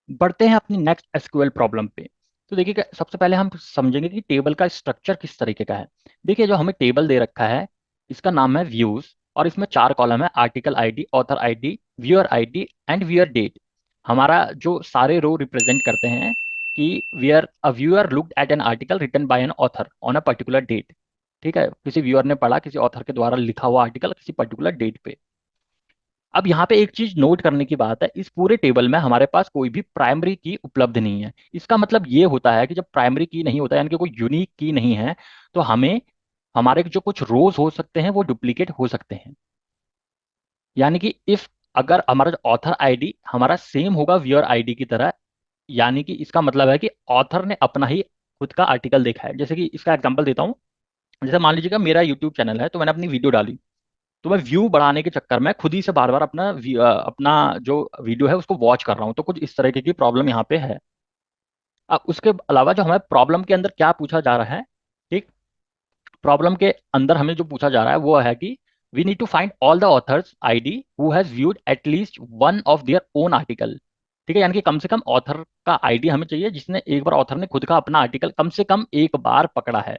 बढ़ते हैं अपनी नेक्स्ट एसक्यूएल प्रॉब्लम पे। तो देखिए सबसे पहले हम समझेंगे कि टेबल का स्ट्रक्चर किस तरीके का है। देखिए जो हमें टेबल दे रखा है, इसका नाम है व्यूज, और इसमें चार कॉलम है: article ID, author ID, viewer ID and viewer date. हमारा जो सारे रो रिप्रेजेंट करते हैं कि viewer a viewer looked at an article written by an author on a particular date. ठीक है, किसी व्यूअर ने पढ़ा किसी ऑथर के द्वारा लिखा हुआ आर्टिकल किसी पर्टिकुलर डेट पे। अब यहाँ पे एक चीज नोट करने की बात है, इस पूरे टेबल में हमारे पास कोई भी प्राइमरी की उपलब्ध नहीं है। इसका मतलब ये होता है कि जब प्राइमरी की नहीं होता है, यानी कि कोई यूनिक की नहीं है, तो हमें हमारे जो कुछ रोज हो सकते हैं वो डुप्लीकेट हो सकते हैं। यानी कि इफ अगर हमारा जो ऑथर आईडी हमारा सेम होगा व्यूअर आईडी की तरह, यानी कि इसका मतलब है कि ऑथर ने अपना ही खुद का आर्टिकल देखा है। जैसे कि इसका एग्जांपल देता हूँ। जैसे मान लीजिएगा मेरा यूट्यूब चैनल है, तो मैंने अपनी वीडियो डाली, तो मैं व्यू बढ़ाने के चक्कर में खुद ही से बार बार अपना जो वीडियो है उसको वॉच कर रहा हूँ। तो कुछ इस तरीके की प्रॉब्लम यहाँ पे है। अब उसके अलावा जो हमें प्रॉब्लम के अंदर क्या पूछा जा रहा है, ठीक, प्रॉब्लम के अंदर हमें जो पूछा जा रहा है वो है कि we need to find all the authors ID who has viewed at least one of their own article. ठीक है, यानी कि कम से कम ऑथर का आईडी हमें चाहिए जिसने एक बार ऑथर ने खुद का अपना आर्टिकल कम से कम एक बार पकड़ा है।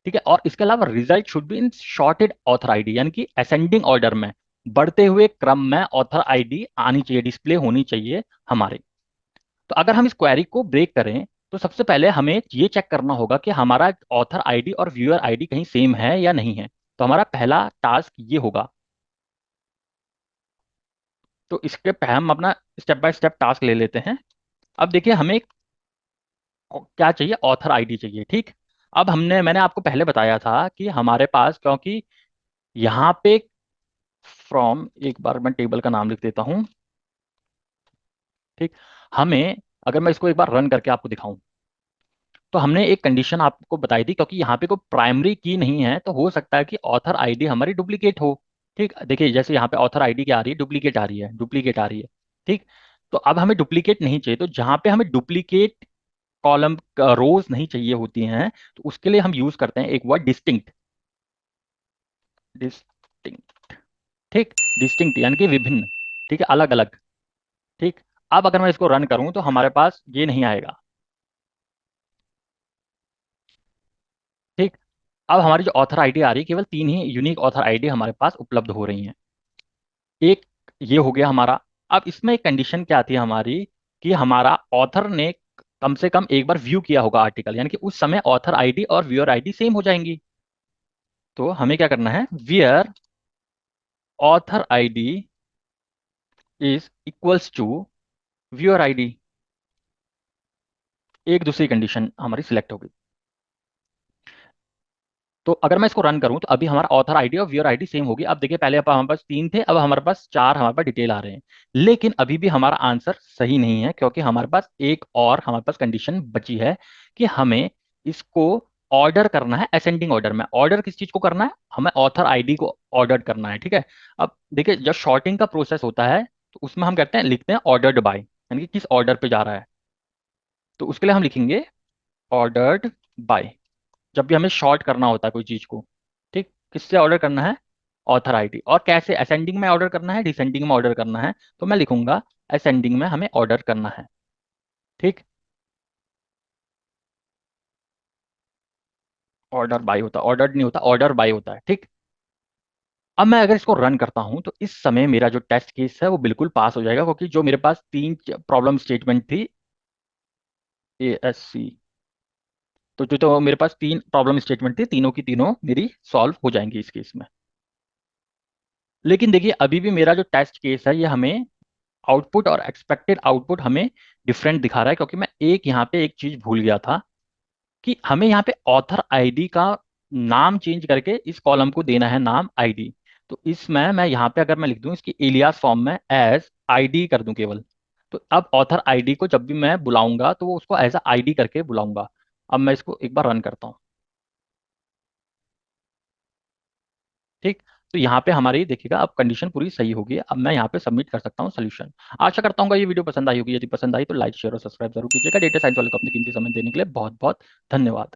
ठीक है, और इसके अलावा result should be in shorted author ID, यानी कि असेंडिंग ऑर्डर में, बढ़ते हुए क्रम में ऑथर आईडी आनी चाहिए, डिस्प्ले होनी चाहिए हमारे। तो अगर हम इस क्वेरी को ब्रेक करें, तो सबसे पहले हमें ये चेक करना होगा कि हमारा ऑथर आईडी और व्यूअर आईडी कहीं सेम है या नहीं है। तो हमारा पहला टास्क ये होगा। तो इसके हम अपना स्टेप बाय स्टेप टास्क ले लेते हैं। अब देखिए हमें क्या चाहिए, ऑथर आईडी चाहिए। ठीक, अब मैंने आपको पहले बताया था कि हमारे पास, क्योंकि यहाँ पे फ्रॉम, एक बार मैं टेबल का नाम लिख देता हूँ। ठीक, हमें, अगर मैं इसको एक बार रन करके आपको दिखाऊं, तो हमने एक कंडीशन आपको बताई थी, क्योंकि यहाँ पे कोई प्राइमरी की नहीं है तो हो सकता है कि ऑथर आईडी हमारी डुप्लीकेट हो। ठीक, देखिए जैसे यहाँ पे ऑथर आईडी क्या आ रही है, डुप्लीकेट आ रही है, डुप्लीकेट आ रही है। ठीक, तो अब हमें डुप्लीकेट नहीं चाहिए, तो जहाँ पे हमें डुप्लीकेट कॉलम रोज नहीं चाहिए होती हैं, तो उसके लिए हम यूज करते हैं एक वर्ड, डिस्टिंक्ट। डिस्टिंक्ट, ठीक, डिस्टिंक्ट यानी कि विभिन्न। ठीक है, अलग अलग। ठीक, अब अगर मैं इसको रन करूं तो हमारे पास ये नहीं आएगा। ठीक, अब हमारी जो ऑथर आईडी आ रही है, केवल तीन ही यूनिक ऑथर आईडी हमारे पास उपलब्ध हो रही हैं। एक ये हो गया हमारा। अब इसमें एक कंडीशन क्या आती है हमारी, कि हमारा ऑथर ने कम से कम एक बार व्यू किया होगा आर्टिकल, यानी कि उस समय ऑथर आईडी और व्यूअर आईडी सेम हो जाएंगी। तो हमें क्या करना है, where author ID is equals to viewer ID. एक दूसरी कंडीशन हमारी सिलेक्ट होगी। तो अगर मैं इसको रन करूं तो अभी हमारा ऑथर आईडी और व्यूअर आईडी सेम होगी। अब देखिए पहले हमारे पास तीन थे, अब हमारे पास चार हमारे पास डिटेल आ रहे हैं। लेकिन अभी भी हमारा आंसर सही नहीं है, क्योंकि हमारे पास एक और हमारे पास कंडीशन बची है कि हमें इसको ऑर्डर करना है असेंडिंग ऑर्डर में। ऑर्डर किस चीज को करना है, हमें ऑथर आईडी को ऑर्डर करना है। ठीक है, अब देखिए जब शॉर्टिंग का प्रोसेस होता है तो उसमें हम कहते हैं, लिखते हैं ऑर्डर्ड बाय, यानी कि किस ऑर्डर पे जा रहा है। तो उसके लिए हम लिखेंगे ऑर्डर्ड बाय। जब भी हमें शॉर्ट करना होता है कोई चीज को, ठीक, किससे ऑर्डर करना है, ऑथर आईडी। और कैसे, असेंडिंग में ऑर्डर करना है, डिसेंडिंग में ऑर्डर करना है, तो मैं लिखूंगा असेंडिंग में हमें ऑर्डर करना है। ठीक, ऑर्डर बाय होता है, ऑर्डर नहीं होता, ऑर्डर बाय होता है। ठीक, अब मैं अगर इसको रन करता हूं तो इस समय मेरा जो टेस्ट केस है वो बिल्कुल पास हो जाएगा, क्योंकि जो मेरे पास तीन प्रॉब्लम स्टेटमेंट थी, ASC, तो मेरे पास तीन प्रॉब्लम स्टेटमेंट थी, तीनों की तीनों मेरी सॉल्व हो जाएंगी इस केस में। लेकिन देखिए अभी भी मेरा जो टेस्ट केस है ये हमें आउटपुट और एक्सपेक्टेड आउटपुट हमें डिफरेंट दिखा रहा है, क्योंकि मैं एक यहाँ पे एक चीज भूल गया था कि हमें यहाँ पे ऑथर आईडी का नाम चेंज करके इस कॉलम को देना है नाम आईडी। तो इसमें मैं यहाँ पे अगर मैं लिख दूं इसकी एलियास फॉर्म में एज आईडी कर दूं केवल, तो अब ऑथर आईडी को जब भी मैं बुलाऊंगा तो वो उसको एज आईडी करके बुलाऊंगा। अब मैं इसको एक बार रन करता हूँ। ठीक, तो यहाँ पे हमारी देखिएगा अब कंडीशन पूरी सही होगी। अब मैं यहाँ पे सबमिट कर सकता हूँ सोल्यूशन। आशा करता हूँ ये वीडियो पसंद आई होगी। यदि पसंद आई तो लाइक शेयर और सब्सक्राइब जरूर कीजिएगा। डेटा साइंस वाले को अपनी कीमती समय देने के लिए बहुत बहुत धन्यवाद।